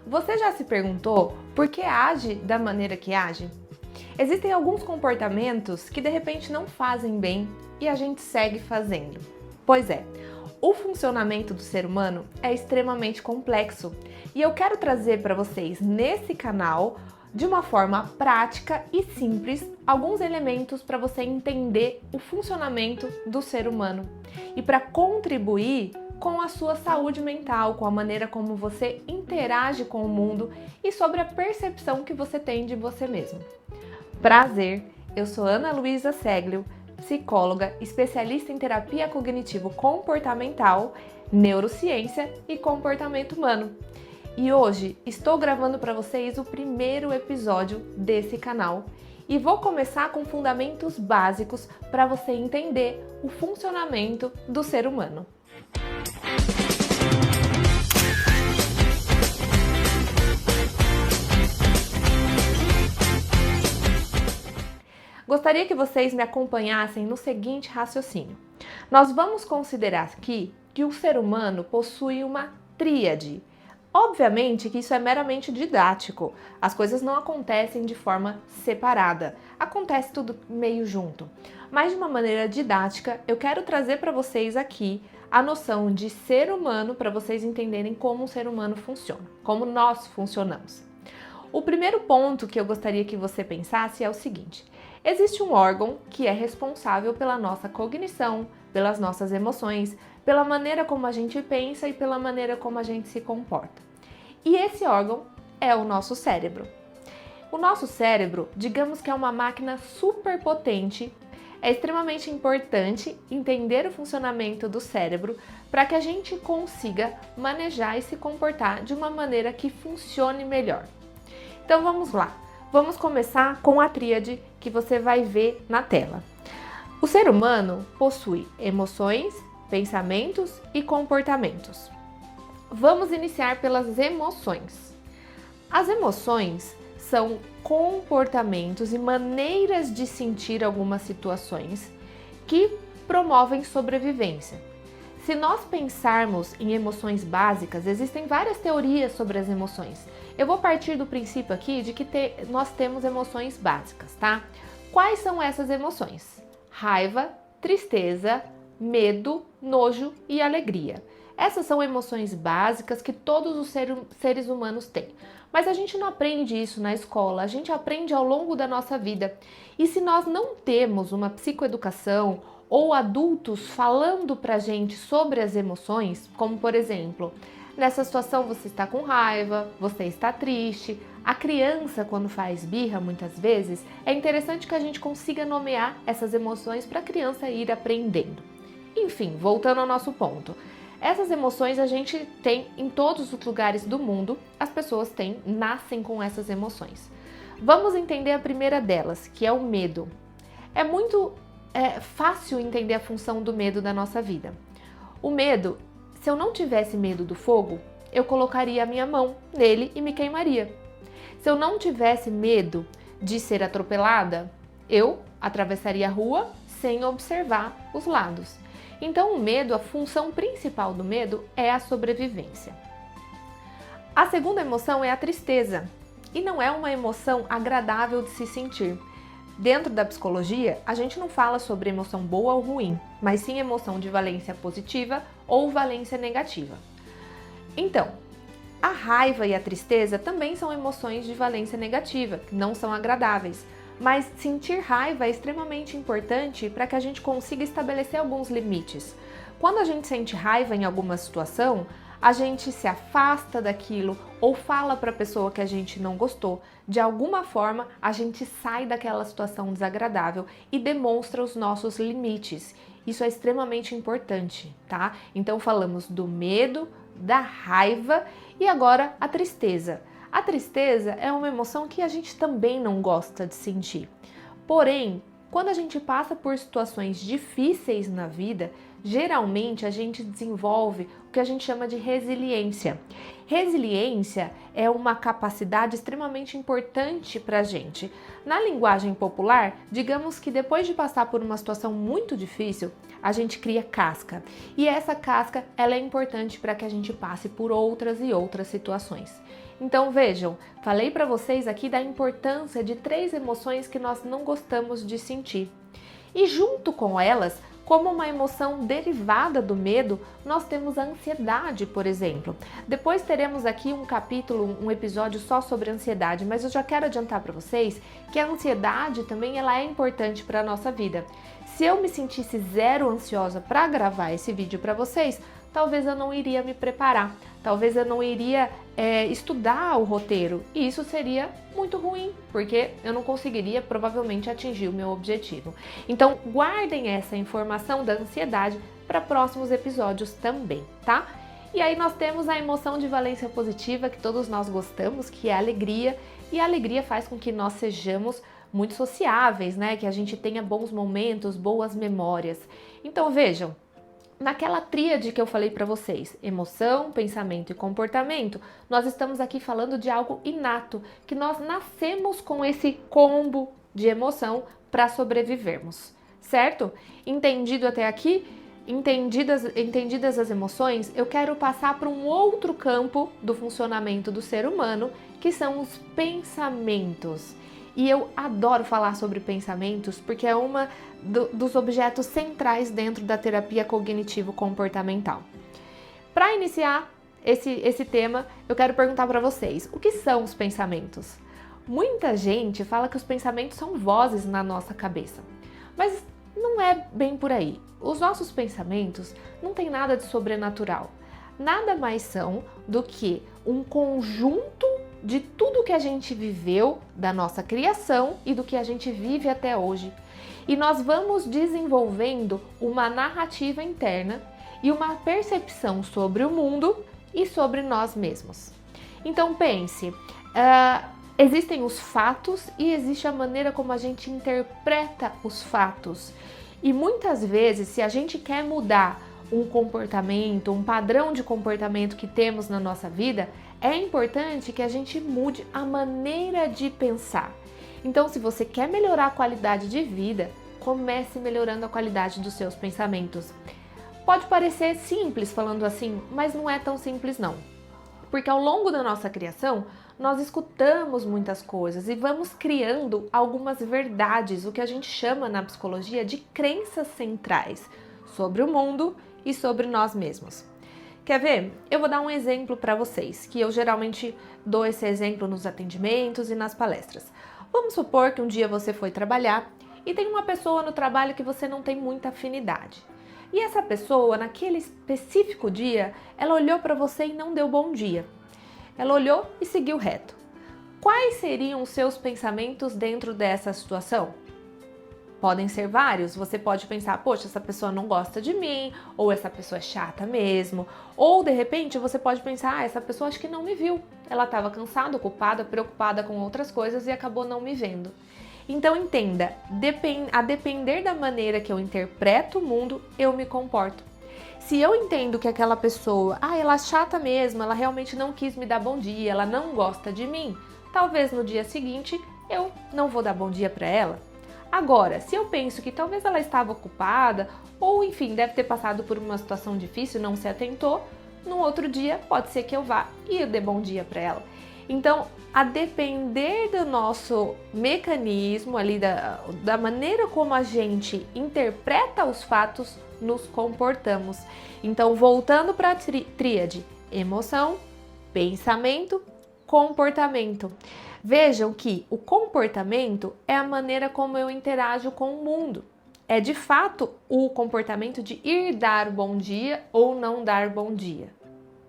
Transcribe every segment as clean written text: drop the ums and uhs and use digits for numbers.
Você já se perguntou por que age da maneira que age? Existem alguns comportamentos que de repente não fazem bem e a gente segue fazendo. Pois é, o funcionamento do ser humano é extremamente complexo e eu quero trazer para vocês nesse canal, de uma forma prática e simples, alguns elementos para você entender o funcionamento do ser humano e para contribuir com a sua saúde mental, com a maneira como você interage com o mundo e sobre a percepção que você tem de você mesmo. Prazer, eu sou Ana Luísa Seglio, psicóloga, especialista em terapia cognitivo-comportamental, neurociência e comportamento humano. E hoje estou gravando para vocês o primeiro episódio desse canal e vou começar com fundamentos básicos para você entender o funcionamento do ser humano. Gostaria que vocês me acompanhassem no seguinte raciocínio. Nós vamos considerar aqui que o ser humano possui uma tríade. Obviamente que isso é meramente didático, as coisas não acontecem de forma separada, acontece tudo meio junto. Mas de uma maneira didática, eu quero trazer para vocês aqui a noção de ser humano para vocês entenderem como um ser humano funciona, como nós funcionamos. O primeiro ponto que eu gostaria que você pensasse é o seguinte: existe um órgão que é responsável pela nossa cognição, pelas nossas emoções, pela maneira como a gente pensa e pela maneira como a gente se comporta. E esse órgão é o nosso cérebro. O nosso cérebro, digamos que é uma máquina super potente, é extremamente importante entender o funcionamento do cérebro para que a gente consiga manejar e se comportar de uma maneira que funcione melhor. Então vamos lá, vamos começar com a tríade que você vai ver na tela. O ser humano possui emoções, pensamentos e comportamentos. Vamos iniciar pelas emoções. As emoções são comportamentos e maneiras de sentir algumas situações que promovem sobrevivência. Se nós pensarmos em emoções básicas, existem várias teorias sobre as emoções. Eu vou partir do princípio aqui de que nós temos emoções básicas, tá? Quais são essas emoções? Raiva, tristeza, medo, nojo e alegria. Essas são emoções básicas que todos os seres humanos têm. Mas a gente não aprende isso na escola, a gente aprende ao longo da nossa vida. E se nós não temos uma psicoeducação ou adultos falando pra gente sobre as emoções, como por exemplo, nessa situação você está com raiva, você está triste. A criança, quando faz birra, muitas vezes, é interessante que a gente consiga nomear essas emoções para a criança ir aprendendo. Enfim, voltando ao nosso ponto. Essas emoções a gente tem em todos os lugares do mundo, as pessoas nascem com essas emoções. Vamos entender a primeira delas, que é o medo. É muito fácil entender a função do medo da nossa vida. O medo, se eu não tivesse medo do fogo, eu colocaria a minha mão nele e me queimaria. Se eu não tivesse medo de ser atropelada, eu atravessaria a rua sem observar os lados. Então, o medo, a função principal do medo é a sobrevivência. A segunda emoção é a tristeza, e não é uma emoção agradável de se sentir. Dentro da psicologia, a gente não fala sobre emoção boa ou ruim, mas sim emoção de valência positiva ou valência negativa. Então, a raiva e a tristeza também são emoções de valência negativa, que não são agradáveis. Mas sentir raiva é extremamente importante para que a gente consiga estabelecer alguns limites. Quando a gente sente raiva em alguma situação, a gente se afasta daquilo ou fala para a pessoa que a gente não gostou. De alguma forma, a gente sai daquela situação desagradável e demonstra os nossos limites. Isso é extremamente importante, tá? Então falamos do medo, da raiva e agora a tristeza. A tristeza é uma emoção que a gente também não gosta de sentir. Porém, quando a gente passa por situações difíceis na vida, geralmente a gente desenvolve o que a gente chama de resiliência. Resiliência é uma capacidade extremamente importante para a gente. Na linguagem popular, digamos que depois de passar por uma situação muito difícil, a gente cria casca. E essa casca, ela é importante para que a gente passe por outras e outras situações. Então vejam, falei para vocês aqui da importância de 3 emoções que nós não gostamos de sentir. E junto com elas, como uma emoção derivada do medo, nós temos a ansiedade, por exemplo. Depois teremos aqui um capítulo, um episódio só sobre ansiedade, mas eu já quero adiantar para vocês que a ansiedade também ela é importante para a nossa vida. Se eu me sentisse zero ansiosa para gravar esse vídeo para vocês, talvez eu não iria me preparar, talvez eu não iria estudar o roteiro, e isso seria muito ruim, porque eu não conseguiria provavelmente atingir o meu objetivo. Então guardem essa informação da ansiedade para próximos episódios também, tá? E aí nós temos a emoção de valência positiva que todos nós gostamos, que é a alegria, e a alegria faz com que nós sejamos muito sociáveis, né? Que a gente tenha bons momentos, boas memórias. Então vejam, naquela tríade que eu falei para vocês, emoção, pensamento e comportamento, nós estamos aqui falando de algo inato, que nós nascemos com esse combo de emoção para sobrevivermos, certo? Entendido até aqui? Entendidas as emoções, eu quero passar para um outro campo do funcionamento do ser humano, que são os pensamentos. E eu adoro falar sobre pensamentos porque é uma dos objetos centrais dentro da terapia cognitivo-comportamental. Para iniciar esse tema, eu quero perguntar para vocês, o que são os pensamentos? Muita gente fala que os pensamentos são vozes na nossa cabeça, mas não é bem por aí. Os nossos pensamentos não têm nada de sobrenatural. Nada mais são do que um conjunto de tudo que a gente viveu, da nossa criação e do que a gente vive até hoje. E nós vamos desenvolvendo uma narrativa interna e uma percepção sobre o mundo e sobre nós mesmos. Então pense, existem os fatos e existe a maneira como a gente interpreta os fatos. E muitas vezes, se a gente quer mudar um comportamento, um padrão de comportamento que temos na nossa vida, é importante que a gente mude a maneira de pensar. Então, se você quer melhorar a qualidade de vida, comece melhorando a qualidade dos seus pensamentos. Pode parecer simples falando assim, mas não é tão simples não. Porque ao longo da nossa criação, nós escutamos muitas coisas e vamos criando algumas verdades, o que a gente chama na psicologia de crenças centrais sobre o mundo e sobre nós mesmos. Quer ver? Eu vou dar um exemplo para vocês, que eu geralmente dou esse exemplo nos atendimentos e nas palestras. Vamos supor que um dia você foi trabalhar e tem uma pessoa no trabalho que você não tem muita afinidade. E essa pessoa, naquele específico dia, ela olhou para você e não deu bom dia. Ela olhou e seguiu reto. Quais seriam os seus pensamentos dentro dessa situação? Podem ser vários, você pode pensar, poxa, essa pessoa não gosta de mim, ou essa pessoa é chata mesmo, ou de repente você pode pensar, essa pessoa acho que não me viu, ela estava cansada, ocupada, preocupada com outras coisas e acabou não me vendo. Então entenda, a depender da maneira que eu interpreto o mundo, eu me comporto. Se eu entendo que aquela pessoa, ela é chata mesmo, ela realmente não quis me dar bom dia, ela não gosta de mim, talvez no dia seguinte eu não vou dar bom dia para ela. Agora, se eu penso que talvez ela estava ocupada, ou enfim, deve ter passado por uma situação difícil, não se atentou, no outro dia pode ser que eu vá e eu dê bom dia para ela. Então, a depender do nosso mecanismo ali, da maneira como a gente interpreta os fatos, nos comportamos. Então, voltando para a tríade, emoção, pensamento, comportamento. Vejam que o comportamento é a maneira como eu interajo com o mundo. É de fato o comportamento de ir dar bom dia ou não dar bom dia,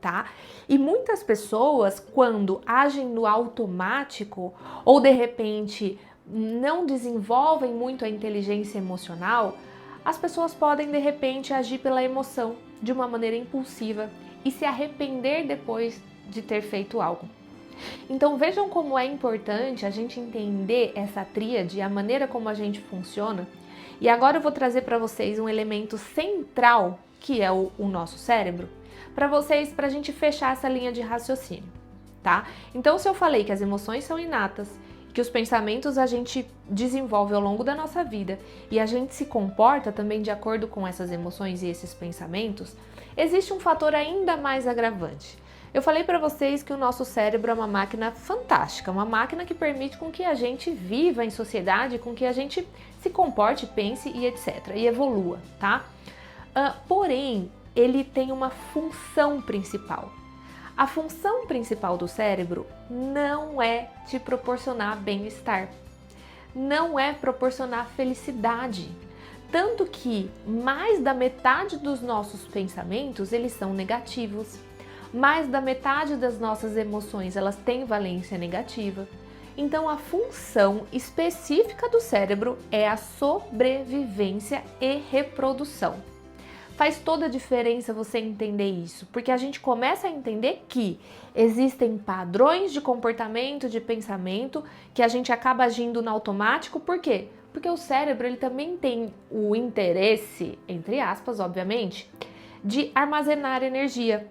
tá? E muitas pessoas, quando agem no automático ou de repente não desenvolvem muito a inteligência emocional, as pessoas podem de repente agir pela emoção de uma maneira impulsiva e se arrepender depois de ter feito algo. Então vejam como é importante a gente entender essa tríade, a maneira como a gente funciona, E agora eu vou trazer para vocês um elemento central, que é o nosso cérebro, para a gente fechar essa linha de raciocínio, tá? Então, se eu falei que as emoções são inatas, que os pensamentos a gente desenvolve ao longo da nossa vida e a gente se comporta também de acordo com essas emoções e esses pensamentos, existe um fator ainda mais agravante. Eu falei para vocês que o nosso cérebro é uma máquina fantástica, uma máquina que permite com que a gente viva em sociedade, com que a gente se comporte, pense e etc. e evolua, tá? Porém, ele tem uma função principal. A função principal do cérebro não é te proporcionar bem-estar, não é proporcionar felicidade. Tanto que mais da metade dos nossos pensamentos, eles são negativos. Mais da metade das nossas emoções, elas têm valência negativa. Então, a função específica do cérebro é a sobrevivência e reprodução. Faz toda a diferença você entender isso, porque a gente começa a entender que existem padrões de comportamento, de pensamento, que a gente acaba agindo no automático. Por quê? Porque o cérebro ele também tem o interesse, entre aspas, obviamente, de armazenar energia.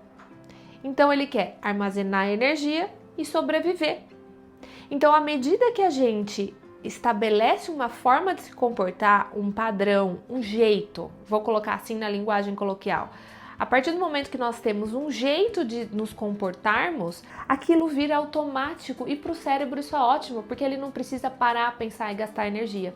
Então ele quer armazenar energia e sobreviver. Então, à medida que a gente estabelece uma forma de se comportar, um padrão, um jeito, vou colocar assim na linguagem coloquial, a partir do momento que nós temos um jeito de nos comportarmos, aquilo vira automático e para o cérebro isso é ótimo, porque ele não precisa parar, pensar e gastar energia.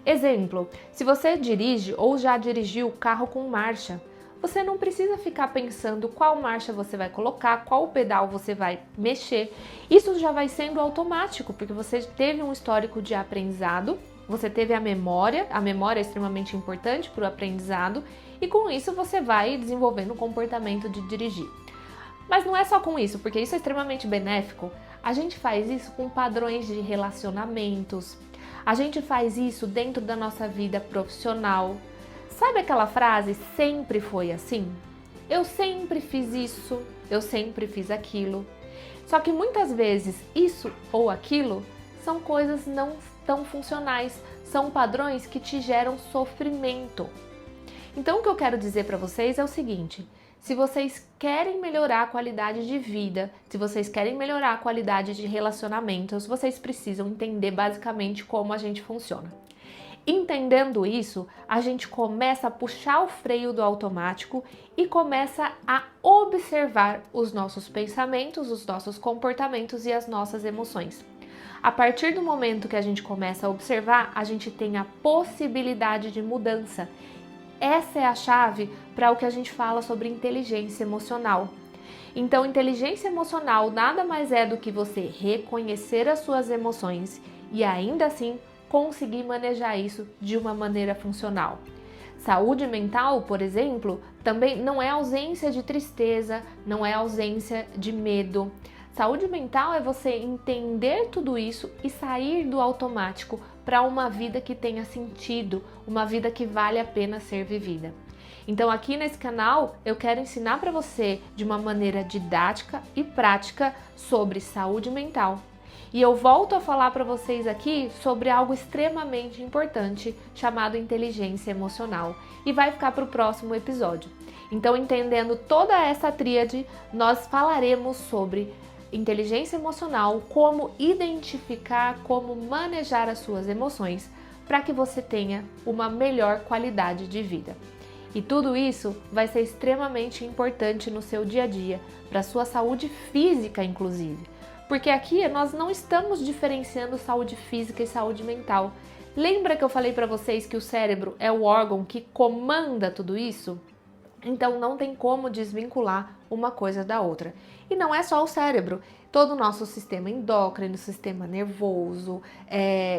Exemplo, se você dirige ou já dirigiu o carro com marcha, você não precisa ficar pensando qual marcha você vai colocar, qual pedal você vai mexer. Isso já vai sendo automático, porque você teve um histórico de aprendizado, você teve a memória é extremamente importante para o aprendizado, e com isso você vai desenvolvendo o comportamento de dirigir. Mas não é só com isso, porque isso é extremamente benéfico. A gente faz isso com padrões de relacionamentos, a gente faz isso dentro da nossa vida profissional. Sabe aquela frase, sempre foi assim? Eu sempre fiz isso, eu sempre fiz aquilo. Só que muitas vezes isso ou aquilo são coisas não tão funcionais, são padrões que te geram sofrimento. Então o que eu quero dizer para vocês é o seguinte: se vocês querem melhorar a qualidade de vida, se vocês querem melhorar a qualidade de relacionamentos, vocês precisam entender basicamente como a gente funciona. Entendendo isso, a gente começa a puxar o freio do automático e começa a observar os nossos pensamentos, os nossos comportamentos e as nossas emoções. A partir do momento que a gente começa a observar, a gente tem a possibilidade de mudança. Essa é a chave para o que a gente fala sobre inteligência emocional. Então, inteligência emocional nada mais é do que você reconhecer as suas emoções e ainda assim conseguir manejar isso de uma maneira funcional. Saúde mental, por exemplo, também não é ausência de tristeza, não é ausência de medo. Saúde mental é você entender tudo isso e sair do automático para uma vida que tenha sentido, uma vida que vale a pena ser vivida. Então aqui nesse canal eu quero ensinar para você de uma maneira didática e prática sobre saúde mental. E eu volto a falar para vocês aqui sobre algo extremamente importante chamado inteligência emocional. E vai ficar para o próximo episódio. Então, entendendo toda essa tríade, nós falaremos sobre inteligência emocional, como identificar, como manejar as suas emoções para que você tenha uma melhor qualidade de vida. E tudo isso vai ser extremamente importante no seu dia a dia, para a sua saúde física, inclusive. Porque aqui nós não estamos diferenciando saúde física e saúde mental. Lembra que eu falei para vocês que o cérebro é o órgão que comanda tudo isso? Então não tem como desvincular uma coisa da outra. E não é só o cérebro, todo o nosso sistema endócrino, sistema nervoso,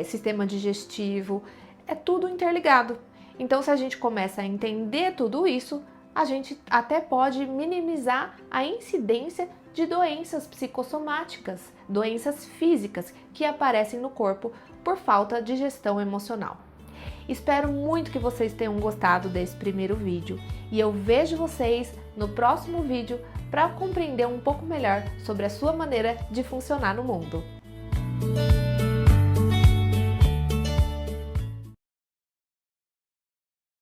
sistema digestivo, é tudo interligado. Então se a gente começa a entender tudo isso, a gente até pode minimizar a incidência de doenças psicossomáticas, doenças físicas que aparecem no corpo por falta de gestão emocional. Espero muito que vocês tenham gostado desse primeiro vídeo e eu vejo vocês no próximo vídeo para compreender um pouco melhor sobre a sua maneira de funcionar no mundo.